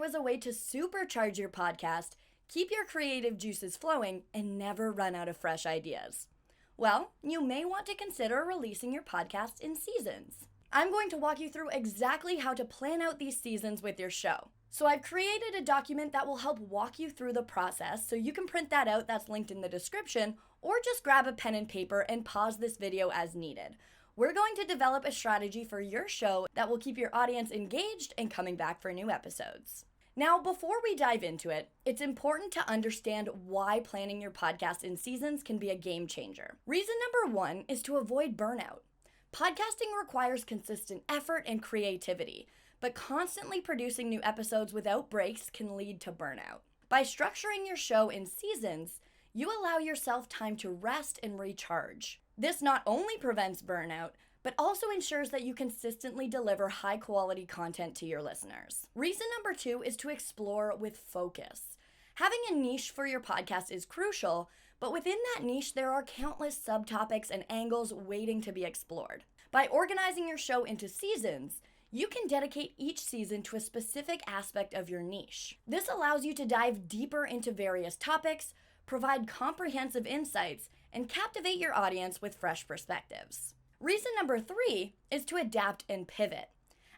as a way to supercharge your podcast, keep your creative juices flowing, and never run out of fresh ideas? Well, you may want to consider releasing your podcast in seasons. I'm going to walk you through exactly how to plan out these seasons with your show. So I've created a document that will help walk you through the process, so you can print that out, that's linked in the description, or just grab a pen and paper and pause this video as needed. We're going to develop a strategy for your show that will keep your audience engaged and coming back for new episodes. Now, before we dive into it, it's important to understand why planning your podcast in seasons can be a game changer. Reason number one is to avoid burnout. Podcasting requires consistent effort and creativity, but constantly producing new episodes without breaks can lead to burnout. By structuring your show in seasons, you allow yourself time to rest and recharge. This not only prevents burnout, but also ensures that you consistently deliver high-quality content to your listeners. Reason number two is to explore with focus. Having a niche for your podcast is crucial, but within that niche, there are countless subtopics and angles waiting to be explored. By organizing your show into seasons, you can dedicate each season to a specific aspect of your niche. This allows you to dive deeper into various topics, provide comprehensive insights, and captivate your audience with fresh perspectives. Reason number three is to adapt and pivot.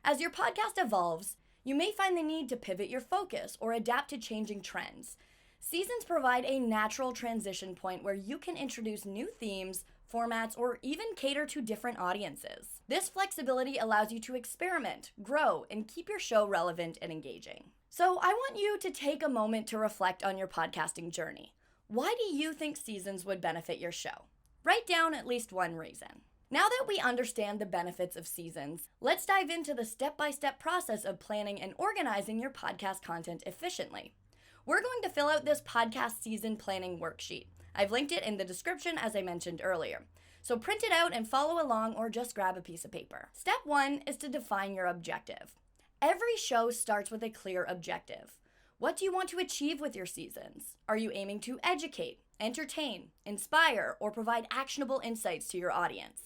As your podcast evolves, you may find the need to pivot your focus or adapt to changing trends. Seasons provide a natural transition point where you can introduce new themes, formats, or even cater to different audiences. This flexibility allows you to experiment, grow, and keep your show relevant and engaging. So I want you to take a moment to reflect on your podcasting journey. Why do you think seasons would benefit your show? Write down at least one reason. Now that we understand the benefits of seasons, let's dive into the step-by-step process of planning and organizing your podcast content efficiently. We're going to fill out this podcast season planning worksheet. I've linked it in the description as I mentioned earlier. So print it out and follow along or just grab a piece of paper. Step one is to define your objective. Every show starts with a clear objective. What do you want to achieve with your seasons? Are you aiming to educate, entertain, inspire, or provide actionable insights to your audience?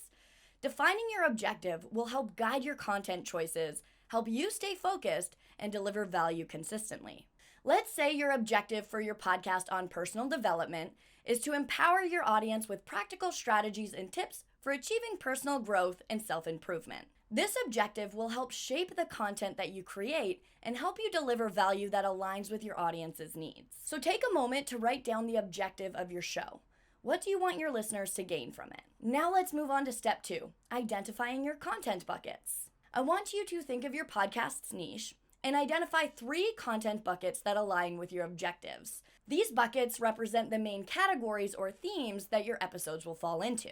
Defining your objective will help guide your content choices, help you stay focused, and deliver value consistently. Let's say your objective for your podcast on personal development is to empower your audience with practical strategies and tips for achieving personal growth and self-improvement. This objective will help shape the content that you create and help you deliver value that aligns with your audience's needs. So take a moment to write down the objective of your show. What do you want your listeners to gain from it? Now let's move on to step two, identifying your content buckets. I want you to think of your podcast's niche and identify 3 content buckets that align with your objectives. These buckets represent the main categories or themes that your episodes will fall into.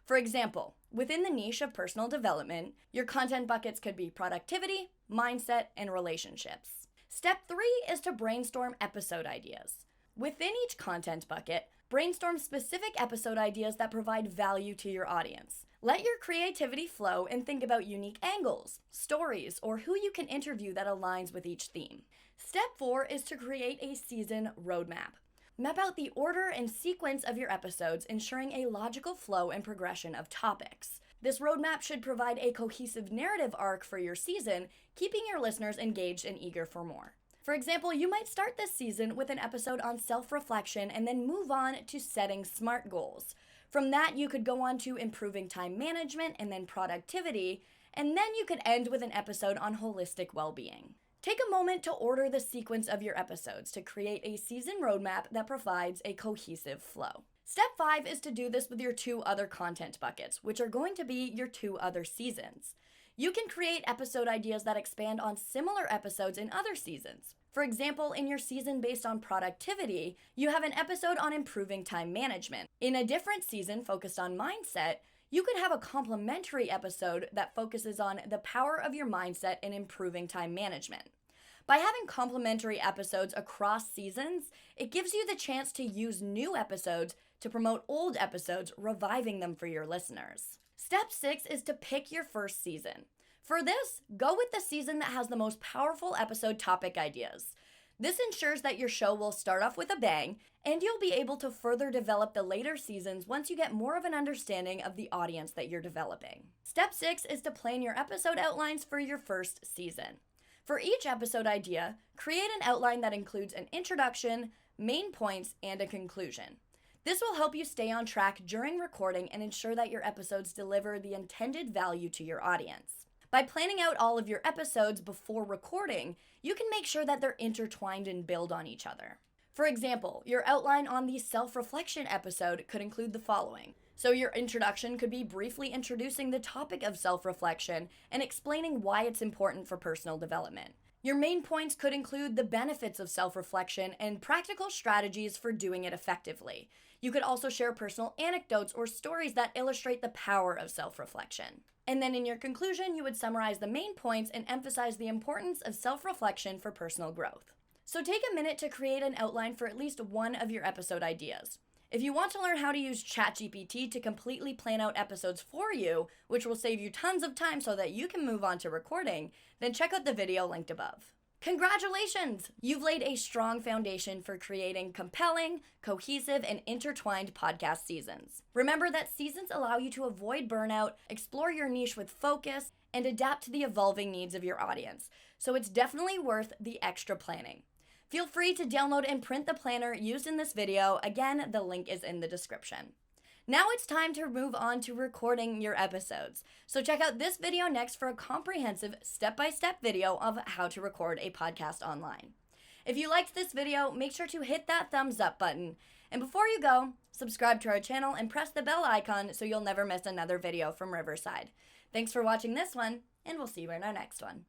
For example, within the niche of personal development, your content buckets could be productivity, mindset, and relationships. Step 3 is to brainstorm episode ideas. Within each content bucket, brainstorm specific episode ideas that provide value to your audience. Let your creativity flow and think about unique angles, stories, or who you can interview that aligns with each theme. Step 4 is to create a season roadmap. Map out the order and sequence of your episodes, ensuring a logical flow and progression of topics. This roadmap should provide a cohesive narrative arc for your season, keeping your listeners engaged and eager for more. For example, you might start this season with an episode on self-reflection and then move on to setting SMART goals. From that, you could go on to improving time management and then productivity, and then you could end with an episode on holistic well-being. Take a moment to order the sequence of your episodes to create a season roadmap that provides a cohesive flow. Step 5 is to do this with your 2 other content buckets, which are going to be your 2 other seasons. You can create episode ideas that expand on similar episodes in other seasons. For example, in your season based on productivity, you have an episode on improving time management. In a different season focused on mindset, you could have a complementary episode that focuses on the power of your mindset in improving time management. By having complementary episodes across seasons, it gives you the chance to use new episodes to promote old episodes, reviving them for your listeners. Step 6 is to pick your first season. For this, go with the season that has the most powerful episode topic ideas. This ensures that your show will start off with a bang, and you'll be able to further develop the later seasons once you get more of an understanding of the audience that you're developing. Step 6 is to plan your episode outlines for your first season. For each episode idea, create an outline that includes an introduction, main points, and a conclusion. This will help you stay on track during recording and ensure that your episodes deliver the intended value to your audience. By planning out all of your episodes before recording, you can make sure that they're intertwined and build on each other. For example, your outline on the self-reflection episode could include the following. So your introduction could be briefly introducing the topic of self-reflection and explaining why it's important for personal development. Your main points could include the benefits of self-reflection and practical strategies for doing it effectively. You could also share personal anecdotes or stories that illustrate the power of self-reflection. And then in your conclusion, you would summarize the main points and emphasize the importance of self-reflection for personal growth. So take a minute to create an outline for at least one of your episode ideas. If you want to learn how to use ChatGPT to completely plan out episodes for you, which will save you tons of time so that you can move on to recording, then check out the video linked above. Congratulations! You've laid a strong foundation for creating compelling, cohesive, and intertwined podcast seasons. Remember that seasons allow you to avoid burnout, explore your niche with focus, and adapt to the evolving needs of your audience. So it's definitely worth the extra planning. Feel free to download and print the planner used in this video. Again, the link is in the description. Now it's time to move on to recording your episodes. So check out this video next for a comprehensive step-by-step video of how to record a podcast online. If you liked this video, make sure to hit that thumbs up button. And before you go, subscribe to our channel and press the bell icon so you'll never miss another video from Riverside. Thanks for watching this one, and we'll see you in our next one.